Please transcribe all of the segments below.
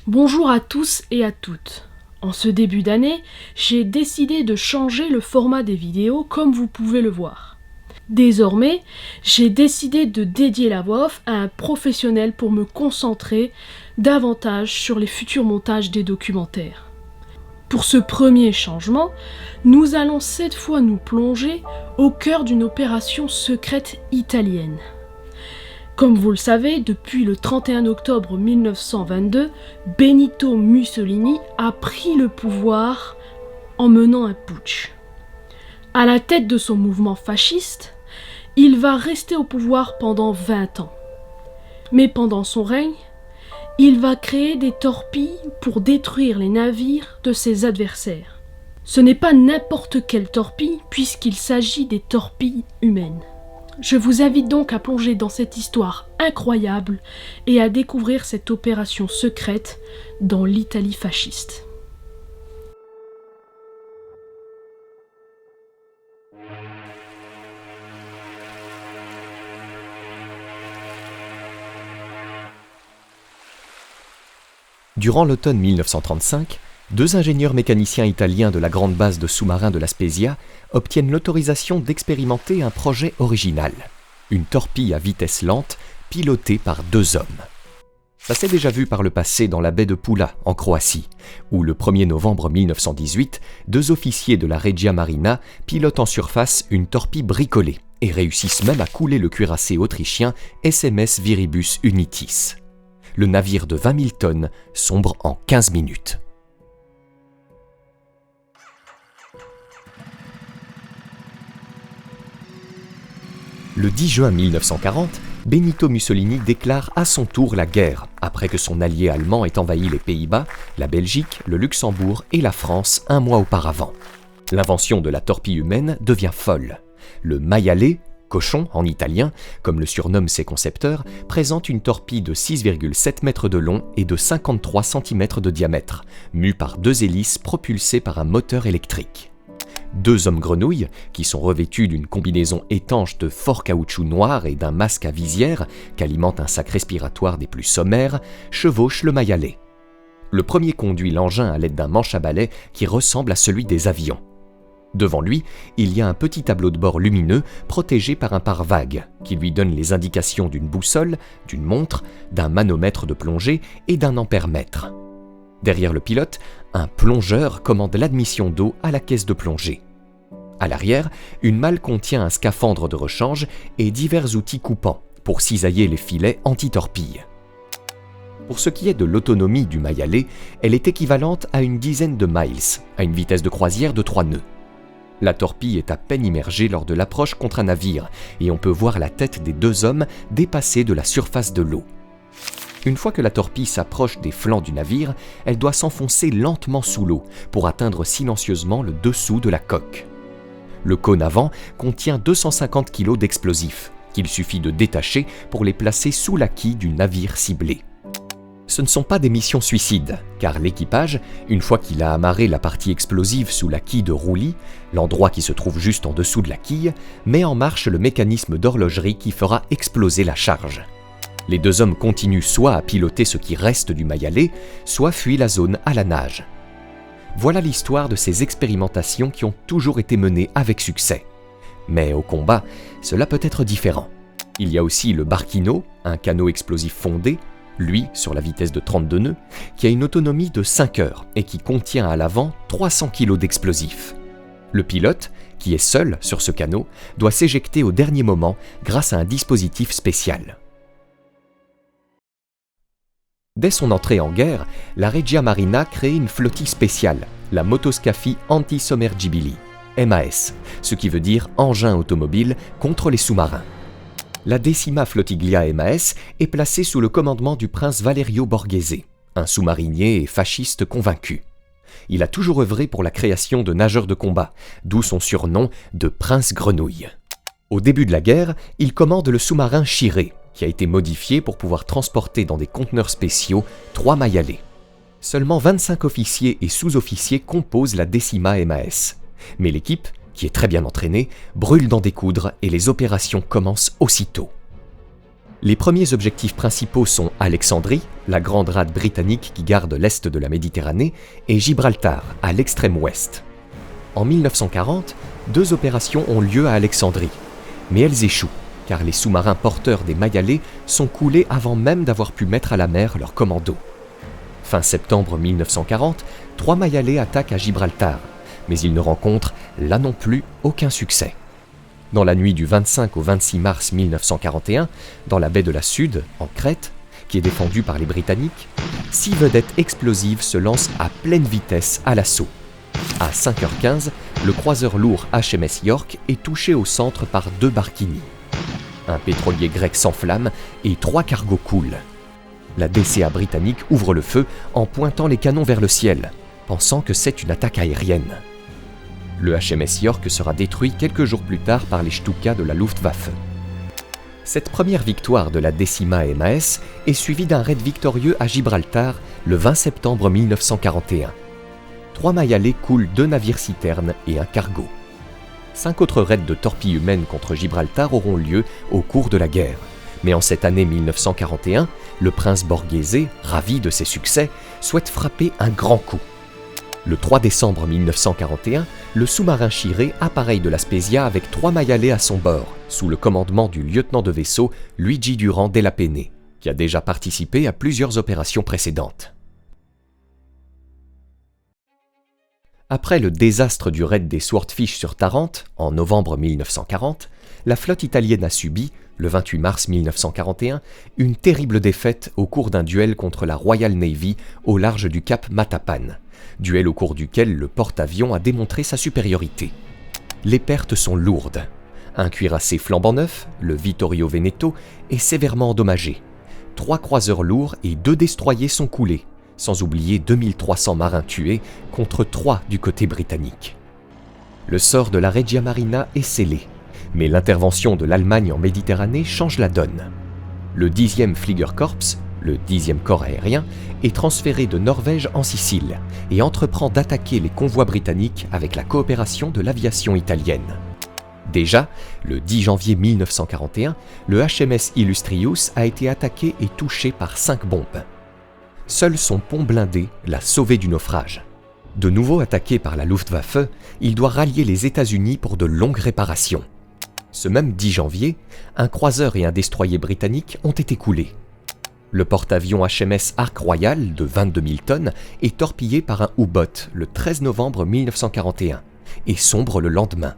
Bonjour à tous et à toutes. En ce début d'année, j'ai décidé de changer le format des vidéos comme vous pouvez le voir. Désormais, j'ai décidé de dédier la voix off à un professionnel pour me concentrer davantage sur les futurs montages des documentaires. Pour ce premier changement, nous allons cette fois nous plonger au cœur d'une opération secrète italienne. Comme vous le savez, depuis le 31 octobre 1922, Benito Mussolini a pris le pouvoir en menant un putsch. À la tête de son mouvement fasciste, il va rester au pouvoir pendant 20 ans. Mais pendant son règne, il va créer des torpilles pour détruire les navires de ses adversaires. Ce n'est pas n'importe quelle torpille puisqu'il s'agit des torpilles humaines. Je vous invite donc à plonger dans cette histoire incroyable et à découvrir cette opération secrète dans l'Italie fasciste. Durant l'automne 1935, deux ingénieurs mécaniciens italiens de la grande base de sous-marins de la Spezia obtiennent l'autorisation d'expérimenter un projet original, une torpille à vitesse lente pilotée par deux hommes. Ça s'est déjà vu par le passé dans la baie de Pula, en Croatie, où le 1er novembre 1918, deux officiers de la Regia Marina pilotent en surface une torpille bricolée et réussissent même à couler le cuirassé autrichien SMS Viribus Unitis. Le navire de 20 000 tonnes sombre en 15 minutes. Le 10 juin 1940, Benito Mussolini déclare à son tour la guerre, après que son allié allemand ait envahi les Pays-Bas, la Belgique, le Luxembourg et la France un mois auparavant. L'invention de la torpille humaine devient folle. Le maiale, cochon en italien, comme le surnomment ses concepteurs, présente une torpille de 6,7 mètres de long et de 53 cm de diamètre, mue par deux hélices propulsées par un moteur électrique. Deux hommes grenouilles, qui sont revêtus d'une combinaison étanche de fort caoutchouc noir et d'un masque à visière qu'alimente un sac respiratoire des plus sommaires, chevauchent le maiale. Le premier conduit l'engin à l'aide d'un manche à balai qui ressemble à celui des avions. Devant lui, il y a un petit tableau de bord lumineux protégé par un pare-vague qui lui donne les indications d'une boussole, d'une montre, d'un manomètre de plongée et d'un ampèremètre. Derrière le pilote, un plongeur commande l'admission d'eau à la caisse de plongée. À l'arrière, une malle contient un scaphandre de rechange et divers outils coupants pour cisailler les filets anti-torpilles. Pour ce qui est de l'autonomie du maiale, elle est équivalente à une dizaine de miles, à une vitesse de croisière de 3 nœuds. La torpille est à peine immergée lors de l'approche contre un navire et on peut voir la tête des deux hommes dépasser de la surface de l'eau. Une fois que la torpille s'approche des flancs du navire, elle doit s'enfoncer lentement sous l'eau pour atteindre silencieusement le dessous de la coque. Le cône avant contient 250 kg d'explosifs qu'il suffit de détacher pour les placer sous la quille du navire ciblé. Ce ne sont pas des missions suicides, car l'équipage, une fois qu'il a amarré la partie explosive sous la quille de roulis, l'endroit qui se trouve juste en dessous de la quille, met en marche le mécanisme d'horlogerie qui fera exploser la charge. Les deux hommes continuent soit à piloter ce qui reste du maiale, soit fuient la zone à la nage. Voilà l'histoire de ces expérimentations qui ont toujours été menées avec succès. Mais au combat, cela peut être différent. Il y a aussi le barchino, un canot explosif fondé, lui sur la vitesse de 32 nœuds, qui a une autonomie de 5 heures et qui contient à l'avant 300 kg d'explosifs. Le pilote, qui est seul sur ce canot, doit s'éjecter au dernier moment grâce à un dispositif spécial. Dès son entrée en guerre, la Regia Marina crée une flottille spéciale, la Motoscafi Antisommergibili, MAS, ce qui veut dire engin automobile contre les sous-marins. La Decima Flottiglia MAS est placée sous le commandement du prince Valerio Borghese, un sous-marinier et fasciste convaincu. Il a toujours œuvré pour la création de nageurs de combat, d'où son surnom de Prince Grenouille. Au début de la guerre, il commande le sous-marin Chiré, qui a été modifié pour pouvoir transporter dans des conteneurs spéciaux 3 maiale. Seulement 25 officiers et sous-officiers composent la Decima MAS, mais l'équipe, qui est très bien entraînée, brûle d'en découdre et les opérations commencent aussitôt. Les premiers objectifs principaux sont Alexandrie, la grande rade britannique qui garde l'est de la Méditerranée, et Gibraltar, à l'extrême ouest. En 1940, 2 opérations ont lieu à Alexandrie, mais elles échouent, car les sous-marins porteurs des Mayalais sont coulés avant même d'avoir pu mettre à la mer leurs commandos. Fin septembre 1940, 3 Mayalais attaquent à Gibraltar, mais ils ne rencontrent, là non plus, aucun succès. Dans la nuit du 25 au 26 mars 1941, dans la baie de la Sude, en Crète, qui est défendue par les Britanniques, 6 vedettes explosives se lancent à pleine vitesse à l'assaut. À 5h15, le croiseur lourd HMS York est touché au centre par 2 Barkini. Un pétrolier grec s'enflamme et 3 cargos coulent. La DCA britannique ouvre le feu en pointant les canons vers le ciel, pensant que c'est une attaque aérienne. Le HMS York sera détruit quelques jours plus tard par les Stuka de la Luftwaffe. Cette première victoire de la Decima MAS est suivie d'un raid victorieux à Gibraltar le 20 septembre 1941. 3 Mayalais coulent 2 navires-citernes et un cargo. 5 autres raids de torpilles humaines contre Gibraltar auront lieu au cours de la guerre. Mais en cette année 1941, le prince Borghese, ravi de ses succès, souhaite frapper un grand coup. Le 3 décembre 1941, le sous-marin Chiré appareille de la Spezia avec 3 Mayalais à son bord, sous le commandement du lieutenant de vaisseau Luigi Durand della Penne, qui a déjà participé à plusieurs opérations précédentes. Après le désastre du raid des Swordfish sur Tarente, en novembre 1940, la flotte italienne a subi, le 28 mars 1941, une terrible défaite au cours d'un duel contre la Royal Navy au large du cap Matapan, duel au cours duquel le porte-avions a démontré sa supériorité. Les pertes sont lourdes. Un cuirassé flambant neuf, le Vittorio Veneto, est sévèrement endommagé. 3 croiseurs lourds et 2 destroyers sont coulés, sans oublier 2300 marins tués contre 3 du côté britannique. Le sort de la Regia Marina est scellé, mais l'intervention de l'Allemagne en Méditerranée change la donne. Le 10e Fliegerkorps, le 10e corps aérien, est transféré de Norvège en Sicile et entreprend d'attaquer les convois britanniques avec la coopération de l'aviation italienne. Déjà, le 10 janvier 1941, le HMS Illustrious a été attaqué et touché par 5 bombes. Seul son pont blindé l'a sauvé du naufrage. De nouveau attaqué par la Luftwaffe, il doit rallier les États-Unis pour de longues réparations. Ce même 10 janvier, un croiseur et un destroyer britanniques ont été coulés. Le porte-avions HMS Ark Royal de 22 000 tonnes est torpillé par un U-boat le 13 novembre 1941 et sombre le lendemain.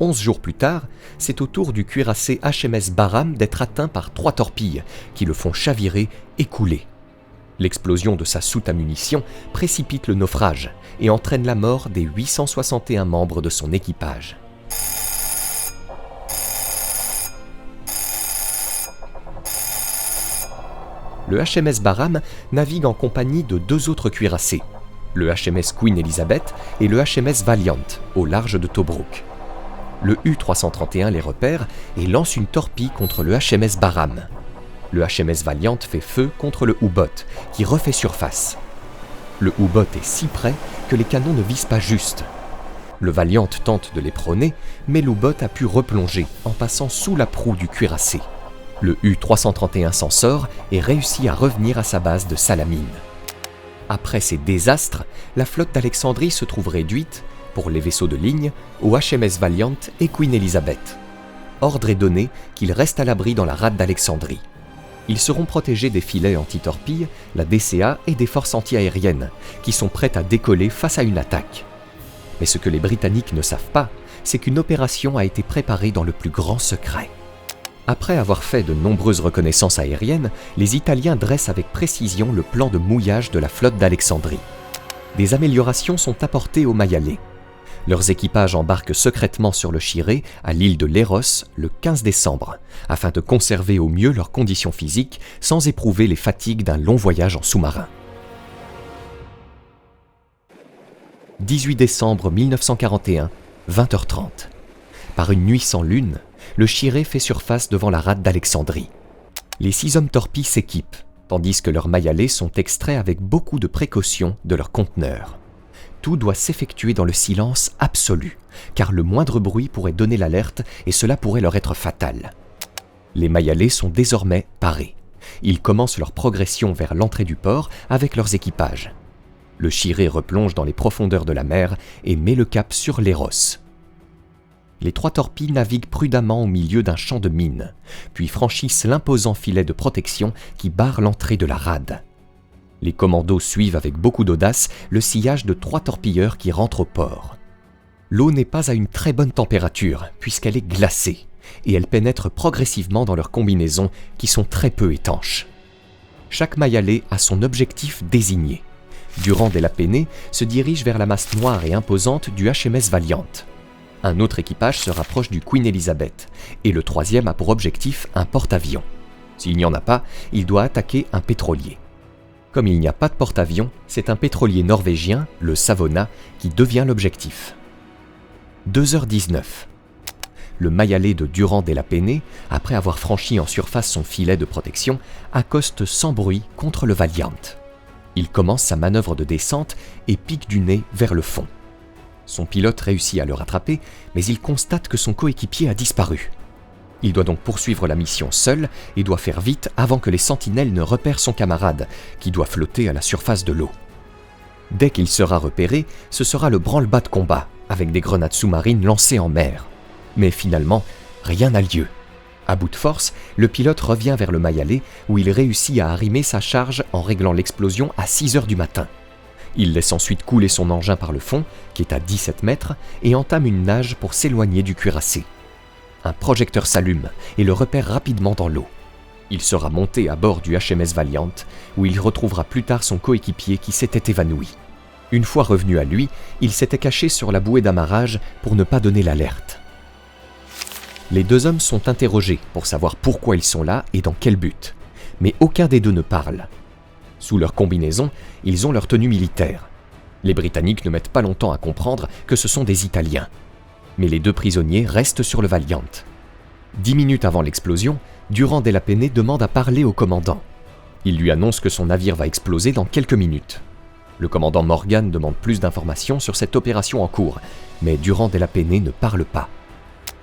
11 jours plus tard, c'est au tour du cuirassé HMS Barham d'être atteint par 3 torpilles qui le font chavirer et couler. L'explosion de sa soute à munitions précipite le naufrage et entraîne la mort des 861 membres de son équipage. Le HMS Barham navigue en compagnie de 2 autres cuirassés, le HMS Queen Elizabeth et le HMS Valiant, au large de Tobruk. Le U-331 les repère et lance une torpille contre le HMS Barham. Le HMS Valiant fait feu contre le U-boat, qui refait surface. Le U-boat est si près que les canons ne visent pas juste. Le Valiant tente de les prôner, mais l'U-boat a pu replonger en passant sous la proue du cuirassé. Le U-331 s'en sort et réussit à revenir à sa base de Salamine. Après ces désastres, la flotte d'Alexandrie se trouve réduite, pour les vaisseaux de ligne, au HMS Valiant et Queen Elizabeth. Ordre est donné qu'ils restent à l'abri dans la rade d'Alexandrie. Ils seront protégés des filets anti-torpilles, la DCA et des forces anti-aériennes, qui sont prêtes à décoller face à une attaque. Mais ce que les Britanniques ne savent pas, c'est qu'une opération a été préparée dans le plus grand secret. Après avoir fait de nombreuses reconnaissances aériennes, les Italiens dressent avec précision le plan de mouillage de la flotte d'Alexandrie. Des améliorations sont apportées aux Mayalais. Leurs équipages embarquent secrètement sur le Chiré à l'île de Léros le 15 décembre, afin de conserver au mieux leurs conditions physiques sans éprouver les fatigues d'un long voyage en sous-marin. 18 décembre 1941, 20h30. Par une nuit sans lune, le Chiré fait surface devant la rade d'Alexandrie. Les 6 hommes torpilles s'équipent, tandis que leurs Mayalais sont extraits avec beaucoup de précaution de leur conteneur. Tout doit s'effectuer dans le silence absolu, car le moindre bruit pourrait donner l'alerte et cela pourrait leur être fatal. Les Mayalais sont désormais parés, ils commencent leur progression vers l'entrée du port avec leurs équipages. Le Shiré replonge dans les profondeurs de la mer et met le cap sur l'Eros. Les 3 torpilles naviguent prudemment au milieu d'un champ de mines, puis franchissent l'imposant filet de protection qui barre l'entrée de la rade. Les commandos suivent avec beaucoup d'audace le sillage de 3 torpilleurs qui rentrent au port. L'eau n'est pas à une très bonne température, puisqu'elle est glacée, et elle pénètre progressivement dans leurs combinaisons qui sont très peu étanches. Chaque Mayalais a son objectif désigné. Durand de la Pennée se dirige vers la masse noire et imposante du HMS Valiant. Un autre équipage se rapproche du Queen Elizabeth, et le 3e a pour objectif un porte-avions. S'il n'y en a pas, il doit attaquer un pétrolier. Comme il n'y a pas de porte-avions, c'est un pétrolier norvégien, le Savona, qui devient l'objectif. 2h19. Le Mayalais de Durand de la Pennée, après avoir franchi en surface son filet de protection, accoste sans bruit contre le Valiant. Il commence sa manœuvre de descente et pique du nez vers le fond. Son pilote réussit à le rattraper, mais il constate que son coéquipier a disparu. Il doit donc poursuivre la mission seul et doit faire vite avant que les sentinelles ne repèrent son camarade, qui doit flotter à la surface de l'eau. Dès qu'il sera repéré, ce sera le branle-bas de combat, avec des grenades sous-marines lancées en mer. Mais finalement, rien n'a lieu. À bout de force, le pilote revient vers le Mayalais, où il réussit à arrimer sa charge en réglant l'explosion à 6h du matin. Il laisse ensuite couler son engin par le fond, qui est à 17 mètres, et entame une nage pour s'éloigner du cuirassé. Un projecteur s'allume et le repère rapidement dans l'eau. Il sera monté à bord du HMS Valiant, où il retrouvera plus tard son coéquipier qui s'était évanoui. Une fois revenu à lui, il s'était caché sur la bouée d'amarrage pour ne pas donner l'alerte. Les 2 hommes sont interrogés pour savoir pourquoi ils sont là et dans quel but, mais aucun des 2 ne parle. Sous leur combinaison, ils ont leur tenue militaire. Les Britanniques ne mettent pas longtemps à comprendre que ce sont des Italiens. Mais les 2 prisonniers restent sur le Valiant. 10 minutes avant l'explosion, Durand de la Pennée demande à parler au commandant. Il lui annonce que son navire va exploser dans quelques minutes. Le commandant Morgan demande plus d'informations sur cette opération en cours, mais Durand de la Pennée ne parle pas.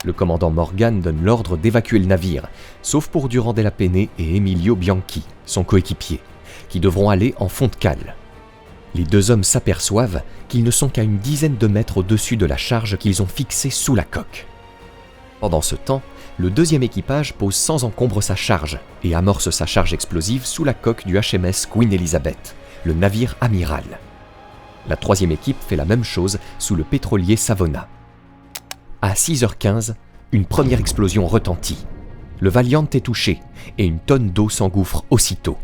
Le commandant Morgan donne l'ordre d'évacuer le navire, sauf pour Durand de la Pennée et Emilio Bianchi, son coéquipier, qui devront aller en fond de cale. Les 2 hommes s'aperçoivent qu'ils ne sont qu'à une dizaine de mètres au-dessus de la charge qu'ils ont fixée sous la coque. Pendant ce temps, le 2e équipage pose sans encombre sa charge et amorce sa charge explosive sous la coque du HMS Queen Elizabeth, le navire amiral. La 3e équipe fait la même chose sous le pétrolier Savona. À 6h15, une première explosion retentit. Le Valiant est touché et une tonne d'eau s'engouffre aussitôt.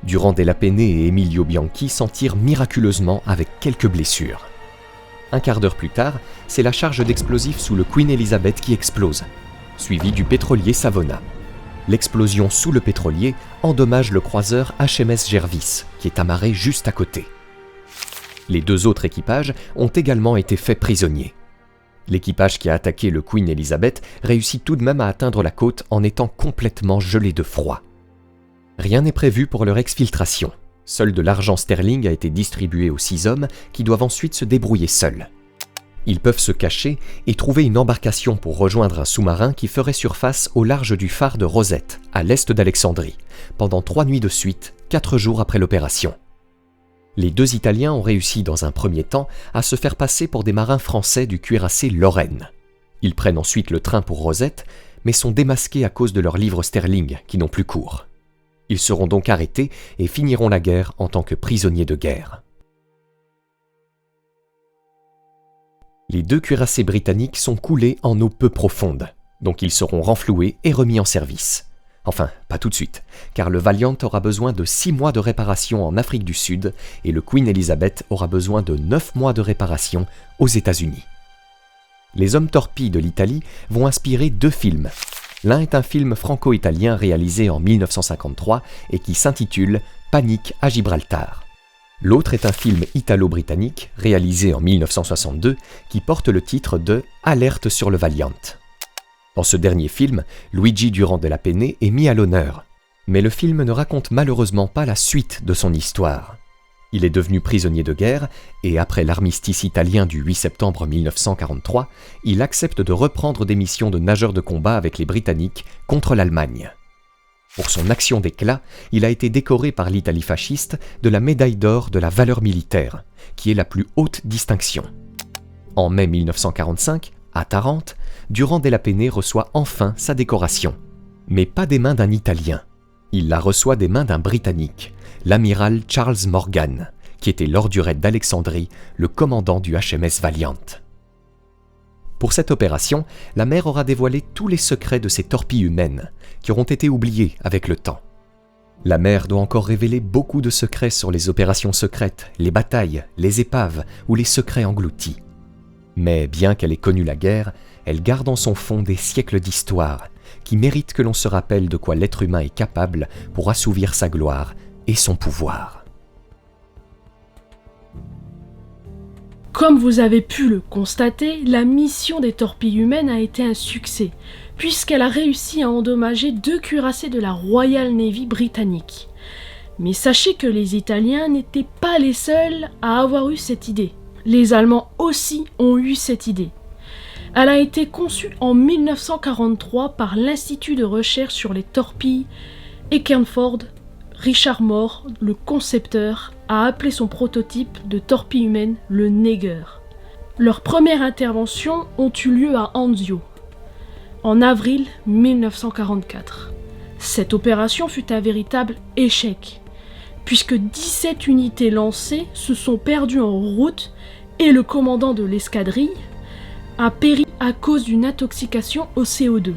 Durand de la Pennée et Emilio Bianchi s'en tirent miraculeusement avec quelques blessures. Un quart d'heure plus tard, c'est la charge d'explosifs sous le Queen Elizabeth qui explose, suivie du pétrolier Savona. L'explosion sous le pétrolier endommage le croiseur HMS Jervis, qui est amarré juste à côté. Les 2 autres équipages ont également été faits prisonniers. L'équipage qui a attaqué le Queen Elizabeth réussit tout de même à atteindre la côte en étant complètement gelé de froid. Rien n'est prévu pour leur exfiltration. Seul de l'argent sterling a été distribué aux 6 hommes qui doivent ensuite se débrouiller seuls. Ils peuvent se cacher et trouver une embarcation pour rejoindre un sous-marin qui ferait surface au large du phare de Rosette, à l'est d'Alexandrie, pendant 3 nuits de suite, 4 jours après l'opération. Les 2 Italiens ont réussi dans un premier temps à se faire passer pour des marins français du cuirassé Lorraine. Ils prennent ensuite le train pour Rosette, mais sont démasqués à cause de leurs livres sterling qui n'ont plus cours. Ils seront donc arrêtés et finiront la guerre en tant que prisonniers de guerre. Les 2 cuirassés britanniques sont coulés en eau peu profonde, donc ils seront renfloués et remis en service. Enfin, pas tout de suite, car le Valiant aura besoin de 6 mois de réparation en Afrique du Sud et le Queen Elizabeth aura besoin de 9 mois de réparation aux États-Unis. Les hommes torpilles de l'Italie vont inspirer 2 films. L'un est un film franco-italien réalisé en 1953 et qui s'intitule « Panique à Gibraltar ». L'autre est un film italo-britannique réalisé en 1962 qui porte le titre de « Alerte sur le Valiant ». Dans ce dernier film, Luigi Durand de la Pennée est mis à l'honneur. Mais le film ne raconte malheureusement pas la suite de son histoire. Il est devenu prisonnier de guerre et après l'armistice italien du 8 septembre 1943, il accepte de reprendre des missions de nageur de combat avec les Britanniques contre l'Allemagne. Pour son action d'éclat, il a été décoré par l'Italie fasciste de la médaille d'or de la valeur militaire, qui est la plus haute distinction. En mai 1945, à Tarente, Durand della Penne reçoit enfin sa décoration. Mais pas des mains d'un Italien. Il la reçoit des mains d'un Britannique, l'amiral Charles Morgan, qui était lors du raid d'Alexandrie, le commandant du HMS Valiant. Pour cette opération, la mer aura dévoilé tous les secrets de ces torpilles humaines, qui auront été oubliés avec le temps. La mer doit encore révéler beaucoup de secrets sur les opérations secrètes, les batailles, les épaves ou les secrets engloutis. Mais bien qu'elle ait connu la guerre, elle garde en son fond des siècles d'histoire, qui méritent que l'on se rappelle de quoi l'être humain est capable pour assouvir sa gloire et son pouvoir. Comme vous avez pu le constater, la mission des torpilles humaines a été un succès, puisqu'elle a réussi à endommager 2 cuirassés de la Royal Navy britannique. Mais sachez que les Italiens n'étaient pas les seuls à avoir eu cette idée. Les Allemands aussi ont eu cette idée. Elle a été conçue en 1943 par l'Institut de recherche sur les torpilles Eckernford. Richard Moore, le concepteur, a appelé son prototype de torpille humaine le Neger. Leurs premières interventions ont eu lieu à Anzio, en avril 1944. Cette opération fut un véritable échec, puisque 17 unités lancées se sont perdues en route et le commandant de l'escadrille a péri à cause d'une intoxication au CO2.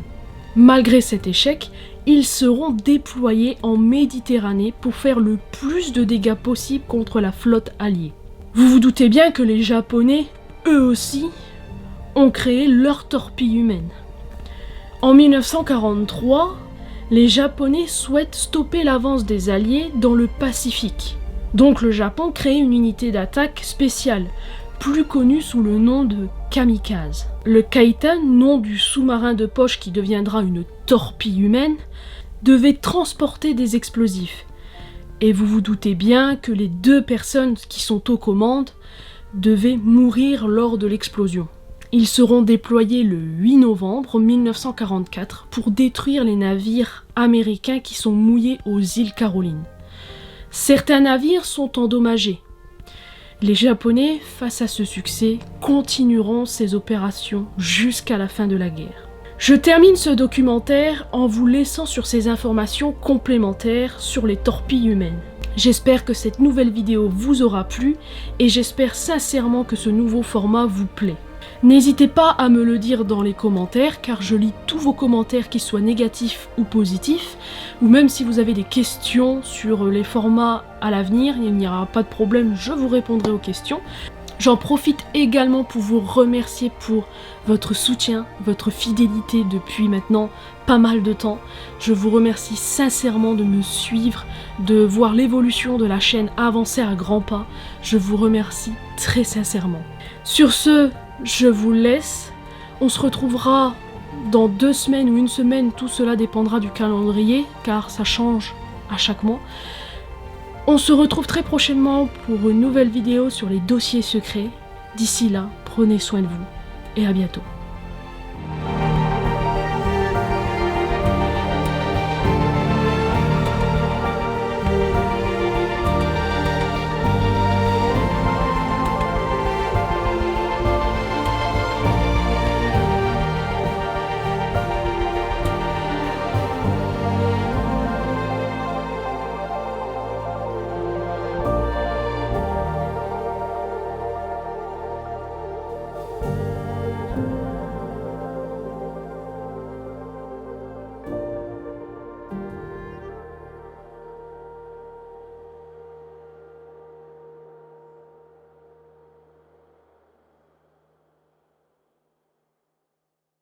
Malgré cet échec, ils seront déployés en Méditerranée pour faire le plus de dégâts possible contre la flotte alliée. Vous vous doutez bien que les Japonais, eux aussi, ont créé leur torpille humaine. En 1943, les Japonais souhaitent stopper l'avance des Alliés dans le Pacifique. Donc le Japon crée une unité d'attaque spéciale, plus connue sous le nom de Kamikaze. Le Kaitan, nom du sous-marin de poche qui deviendra une torpille humaine, devait transporter des explosifs. Et vous vous doutez bien que les 2 personnes qui sont aux commandes devaient mourir lors de l'explosion. Ils seront déployés le 8 novembre 1944 pour détruire les navires américains qui sont mouillés aux îles Carolines. Certains navires sont endommagés. Les Japonais, face à ce succès, continueront ces opérations jusqu'à la fin de la guerre. Je termine ce documentaire en vous laissant sur ces informations complémentaires sur les torpilles humaines. J'espère que cette nouvelle vidéo vous aura plu et j'espère sincèrement que ce nouveau format vous plaît. N'hésitez pas à me le dire dans les commentaires car je lis tous vos commentaires, qu'ils soient négatifs ou positifs, ou même si vous avez des questions sur les formats à l'avenir, il n'y aura pas de problème, je vous répondrai aux questions. J'en profite également pour vous remercier pour votre soutien, votre fidélité depuis maintenant pas mal de temps. Je vous remercie sincèrement de me suivre, de voir l'évolution de la chaîne avancer à grands pas. Je vous remercie très sincèrement. Sur ce, je vous laisse. On se retrouvera dans 2 semaines ou 1 semaine, tout cela dépendra du calendrier car ça change à chaque mois. On se retrouve très prochainement pour une nouvelle vidéo sur les dossiers secrets. D'ici là, prenez soin de vous et à bientôt.